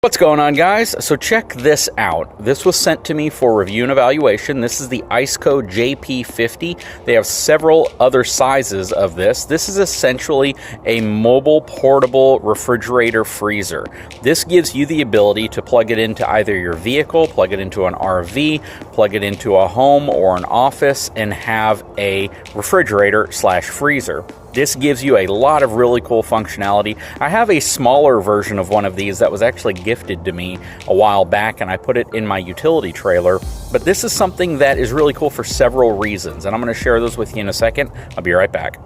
What's going on, guys? So check this out. This was sent to me for review and evaluation. This is the ICECO JP50. They have several other sizes of this. This is essentially a mobile portable refrigerator freezer. This gives you the ability to plug it into either your vehicle, plug it into an RV, plug it into a home or an office, and have a refrigerator slash freezer. This gives you a lot of really cool functionality. I have a smaller version of one of these that was actually gifted to me a while back, and I put it in my utility trailer. But this is something that is really cool for several reasons, and I'm going to share those with you in a second. I'll be right back.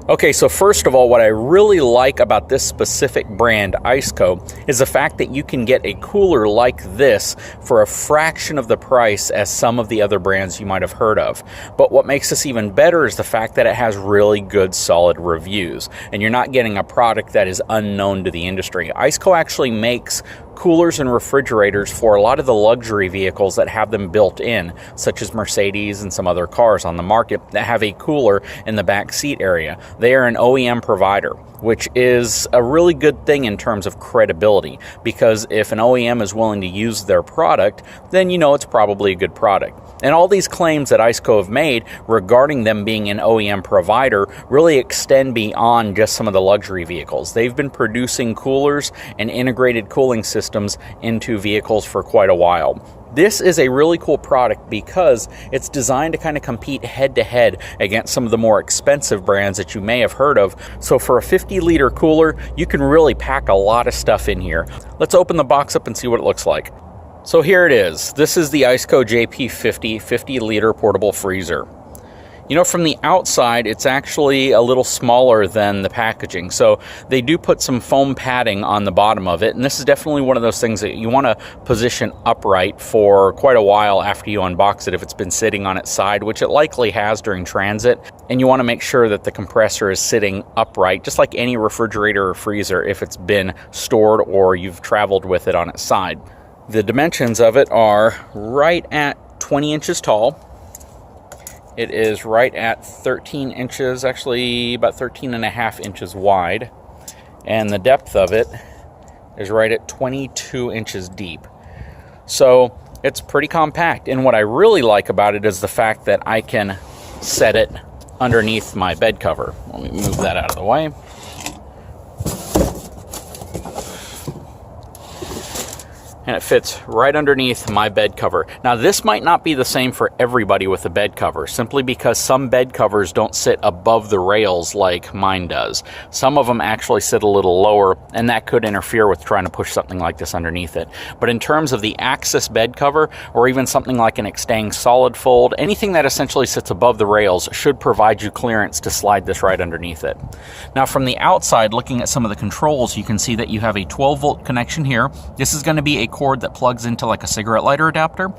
Okay, so first of all, what I really like about this specific brand, ICECO, is the fact that you can get a cooler like this for a fraction of the price as some of the other brands you might have heard of. But what makes this even better is the fact that it has really good, solid reviews, and you're not getting a product that is unknown to the industry. ICECO actually makes coolers and refrigerators for a lot of the luxury vehicles that have them built in, such as Mercedes and some other cars on the market that have a cooler in the back seat area. They are an OEM provider, which is a really good thing in terms of credibility, because if an OEM is willing to use their product, then you know it's probably a good product. And all these claims that ICECO have made regarding them being an OEM provider really extend beyond just some of the luxury vehicles. They've been producing coolers and integrated cooling systems into vehicles for quite a while. This is a really cool product because it's designed to kind of compete head-to-head against some of the more expensive brands that you may have heard of. So for a 50-liter cooler, you can really pack a lot of stuff in here. Let's open the box up and see what it looks like. So here it is. This is the ICECO JP50 50-liter portable freezer. You know, from the outside, it's actually a little smaller than the packaging. So they do put some foam padding on the bottom of it. And this is definitely one of those things that you want to position upright for quite a while after you unbox it if it's been sitting on its side, which it likely has during transit. And you want to make sure that the compressor is sitting upright, just like any refrigerator or freezer if it's been stored or you've traveled with it on its side. The dimensions of it are right at 20 inches tall. It is right at 13 inches, actually about 13 and a half inches wide. And the depth of it is right at 22 inches deep. So it's pretty compact. And what I really like about it is the fact that I can set it underneath my bed cover. Let me move that out of the way. And it fits right underneath my bed cover. Now, this might not be the same for everybody with a bed cover, simply because some bed covers don't sit above the rails like mine does. Some of them actually sit a little lower, and that could interfere with trying to push something like this underneath it. But in terms of the Axis bed cover, or even something like an Extang solid fold, anything that essentially sits above the rails should provide you clearance to slide this right underneath it. Now, from the outside, looking at some of the controls, you can see that you have a 12-volt connection here. This is going to be a cord that plugs into like a cigarette lighter adapter.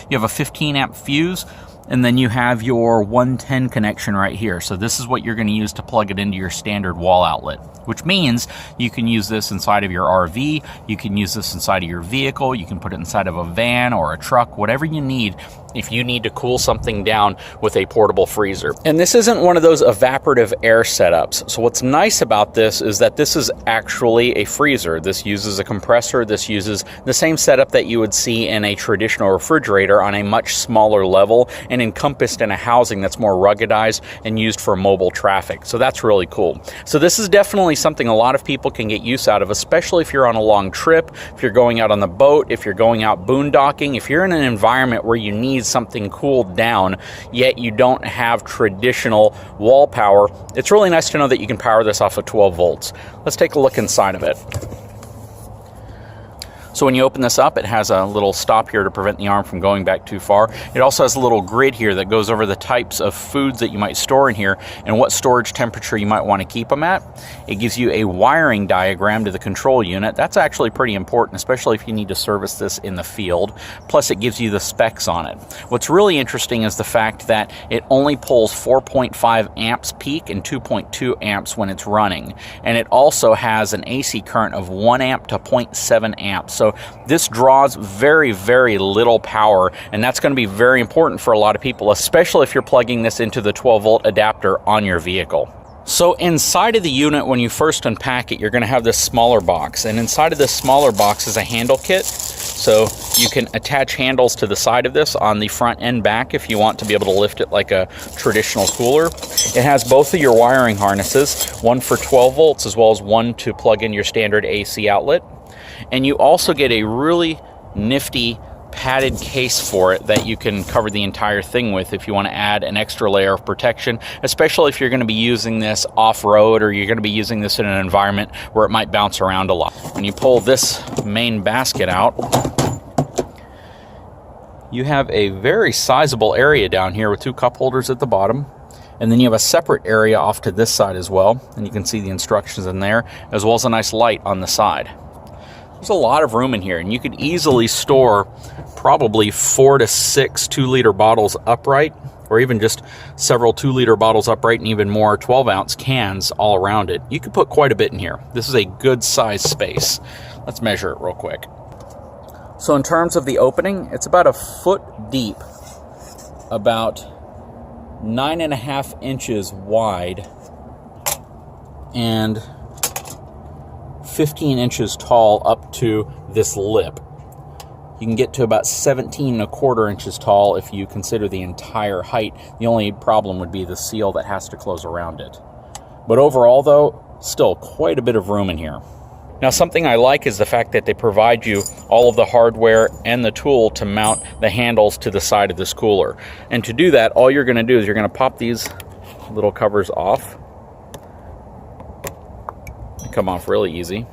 You have a 15 amp fuse, and then you have your 110 connection right here. So this is what you're going to use to plug it into your standard wall outlet, which means you can use this inside of your RV, you can use this inside of your vehicle, you can put it inside of a van or a truck, whatever you need if you need to cool something down with a portable freezer. And this isn't one of those evaporative air setups. So what's nice about this is that this is actually a freezer. This uses a compressor. This uses the same setup that you would see in a traditional refrigerator on a much smaller level and encompassed in a housing that's more ruggedized and used for mobile traffic. So that's really cool. So this is definitely something a lot of people can get use out of, especially if you're on a long trip, if you're going out on the boat, if you're going out boondocking, if you're in an environment where you need something cooled down, yet you don't have traditional wall power. It's really nice to know that you can power this off of 12 volts. Let's take a look inside of it. So when you open this up, it has a little stop here to prevent the arm from going back too far. It also has a little grid here that goes over the types of foods that you might store in here and what storage temperature you might want to keep them at. It gives you a wiring diagram to the control unit. That's actually pretty important, especially if you need to service this in the field. Plus, it gives you the specs on it. What's really interesting is the fact that it only pulls 4.5 amps peak and 2.2 amps when it's running. And it also has an AC current of 1 amp to 0.7 amps. So So this draws very, very little power, and that's going to be very important for a lot of people, especially if you're plugging this into the 12-volt adapter on your vehicle. So inside of the unit, when you first unpack it, you're going to have this smaller box, and inside of this smaller box is a handle kit. So you can attach handles to the side of this on the front and back if you want to be able to lift it like a traditional cooler. It has both of your wiring harnesses, one for 12 volts as well as one to plug in your standard AC outlet. And you also get a really nifty padded case for it that you can cover the entire thing with if you want to add an extra layer of protection, especially if you're going to be using this off-road or you're going to be using this in an environment where it might bounce around a lot. When you pull this main basket out, you have a very sizable area down here with two cup holders at the bottom, and then you have a separate area off to this side as well, and you can see the instructions in there, as well as a nice light on the side. There's a lot of room in here, and you could easily store probably 4 to 6 2-liter bottles upright, or even just several 2-liter bottles upright and even more 12-ounce cans all around it. You could put quite a bit in here. This is a good size space. Let's measure it real quick. So in terms of the opening, it's about 1 foot deep, about 9.5 inches wide, and 15 inches tall up to this lip. You can get to about 17.25 inches tall if you consider the entire height. The only problem would be the seal that has to close around it. But overall, though, still quite a bit of room in here. Now, something I like is the fact that they provide you all of the hardware and the tool to mount the handles to the side of this cooler. And to do that, all you're going to do is you're going to pop these little covers off. They come off really easy.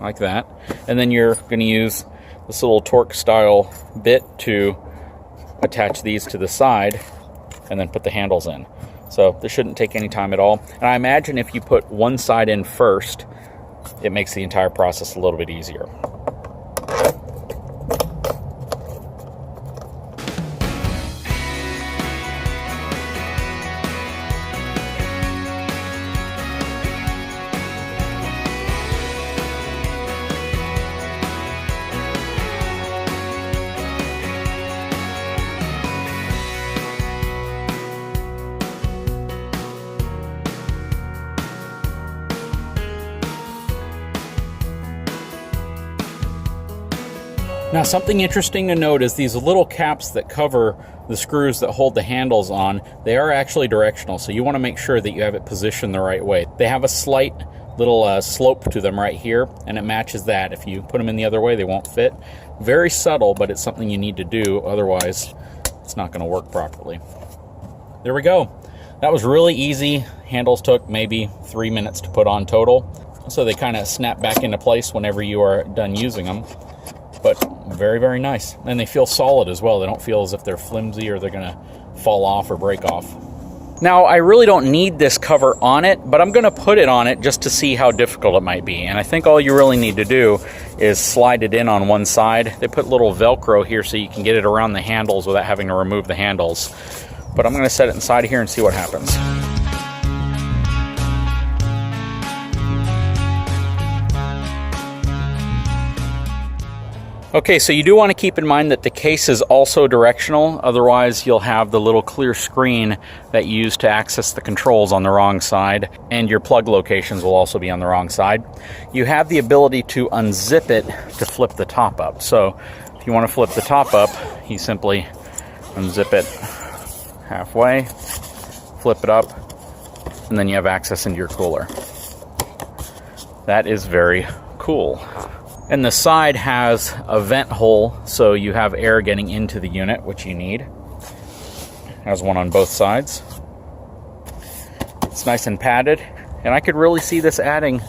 Like that. And then you're going to use this little torque style bit to attach these to the side and then put the handles in. So this shouldn't take any time at all. And I imagine if you put one side in first, it makes the entire process a little bit easier. Now, something interesting to note is these little caps that cover the screws that hold the handles on, they are actually directional, so you want to make sure that you have it positioned the right way. They have a slight little slope to them right here, and it matches that. If you put them in the other way, they won't fit. Very subtle, but it's something you need to do, otherwise it's not going to work properly. There we go. That was really easy. Handles took maybe 3 minutes to put on total, so they kind of snap back into place whenever you are done using them. But very, very nice. And they feel solid as well. They don't feel as if they're flimsy or they're going to fall off or break off. Now, I really don't need this cover on it, but I'm going to put it on it just to see how difficult it might be. And I think all you really need to do is slide it in on one side. They put little Velcro here so you can get it around the handles without having to remove the handles. But I'm going to set it inside here and see what happens. Okay, so you do want to keep in mind that the case is also directional, otherwise you'll have the little clear screen that you use to access the controls on the wrong side, and your plug locations will also be on the wrong side. You have the ability to unzip it to flip the top up. So if you want to flip the top up, you simply unzip it halfway, flip it up, and then you have access into your cooler. That is very cool. And the side has a vent hole, so you have air getting into the unit, which you need. Has one on both sides. It's nice and padded, and I could really see this adding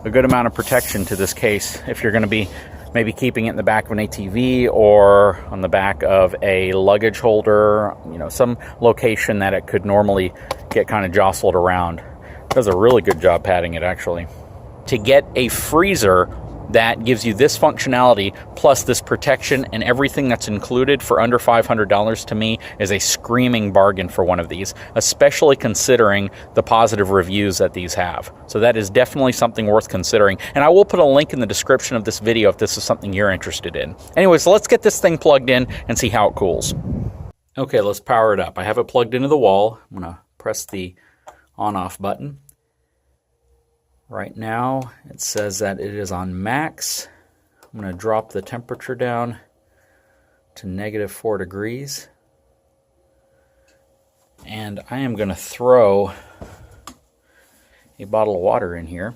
a good amount of protection to this case if you're going to be maybe keeping it in the back of an ATV or on the back of a luggage holder, you know, some location that it could normally get kind of jostled around. It does a really good job padding it, actually. To get a freezer that gives you this functionality plus this protection, and everything that's included for under $500 to me is a screaming bargain for one of these, especially considering the positive reviews that these have. So that is definitely something worth considering, and I will put a link in the description of this video if this is something you're interested in. Anyways, let's get this thing plugged in and see how it cools. Okay, let's power it up. I have it plugged into the wall. I'm gonna press the on-off button. Right now, it says that it is on max. I'm going to drop the temperature down to -4 degrees. And I am going to throw a bottle of water in here.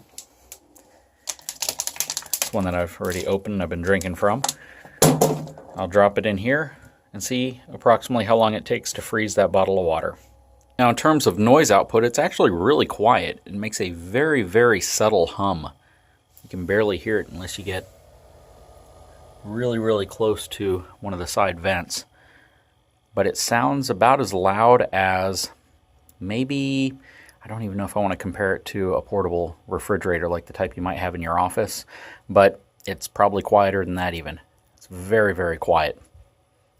It's one that I've already opened and I've been drinking from. I'll drop it in here and see approximately how long it takes to freeze that bottle of water. Now, in terms of noise output, it's actually really quiet. It makes a very, very subtle hum. You can barely hear it unless you get really, really close to one of the side vents. But it sounds about as loud as maybe, I don't even know if I want to compare it to a portable refrigerator like the type you might have in your office, but it's probably quieter than that even. It's very, very quiet.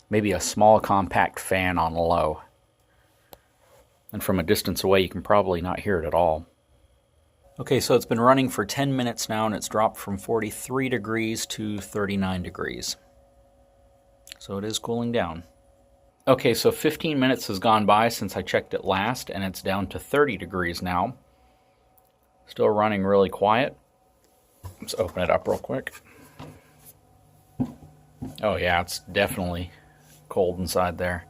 Maybe a small compact fan on low. And from a distance away, you can probably not hear it at all. Okay, so it's been running for 10 minutes now, and it's dropped from 43 degrees to 39 degrees. So it is cooling down. Okay, so 15 minutes has gone by since I checked it last, and it's down to 30 degrees now. Still running really quiet. Let's open it up real quick. Oh yeah, it's definitely cold inside there.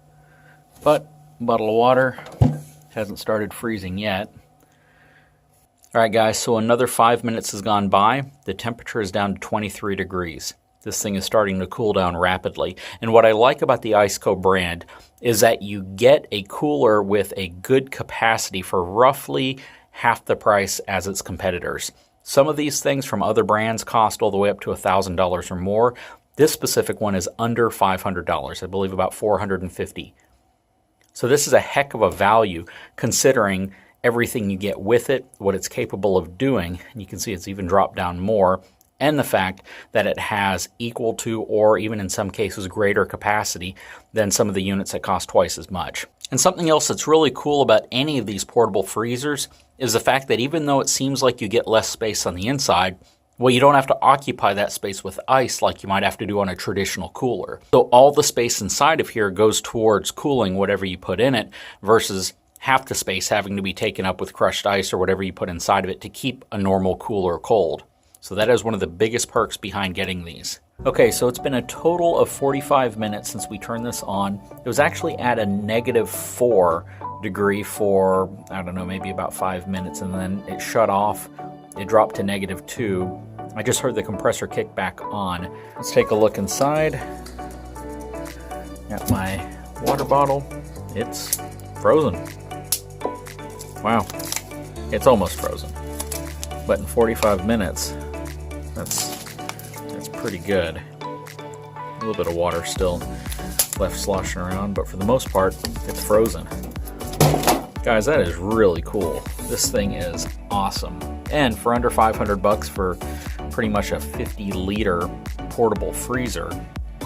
But, bottle of water. Hasn't started freezing yet. Alright guys, so another 5 minutes has gone by. The temperature is down to 23 degrees. This thing is starting to cool down rapidly. And what I like about the ICECO brand is that you get a cooler with a good capacity for roughly half the price as its competitors. Some of these things from other brands cost all the way up to $1,000 or more. This specific one is under $500, I believe about $450. So this is a heck of a value considering everything you get with it, what it's capable of doing, and you can see it's even dropped down more, and the fact that it has equal to or even in some cases greater capacity than some of the units that cost twice as much. And something else that's really cool about any of these portable freezers is the fact that even though it seems like you get less space on the inside, well, you don't have to occupy that space with ice like you might have to do on a traditional cooler. So all the space inside of here goes towards cooling whatever you put in it versus half the space having to be taken up with crushed ice or whatever you put inside of it to keep a normal cooler cold. So that is one of the biggest perks behind getting these. Okay, so it's been a total of 45 minutes since we turned this on. It was actually at a -4 degree for, I don't know, maybe about 5 minutes, and then it shut off. It dropped to -2. I just heard the compressor kick back on. Let's take a look inside. Got my water bottle. It's frozen. Wow. It's almost frozen. But in 45 minutes, that's pretty good. A little bit of water still left sloshing around, but for the most part, it's frozen. Guys, that is really cool. This thing is awesome. And for under 500 bucks for pretty much a 50-liter portable freezer,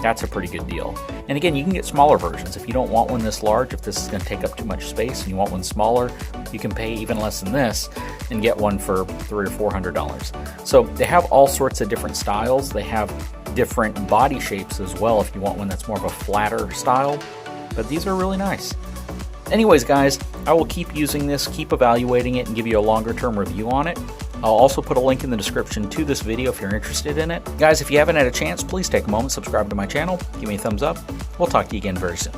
that's a pretty good deal. And again, you can get smaller versions. If you don't want one this large, if this is going to take up too much space and you want one smaller, you can pay even less than this and get one for $300 or $400. So they have all sorts of different styles. They have different body shapes as well if you want one that's more of a flatter style. But these are really nice. Anyways, guys, I will keep using this, keep evaluating it, and give you a longer-term review on it. I'll also put a link in the description to this video if you're interested in it. Guys, if you haven't had a chance, please take a moment, subscribe to my channel, give me a thumbs up. We'll talk to you again very soon.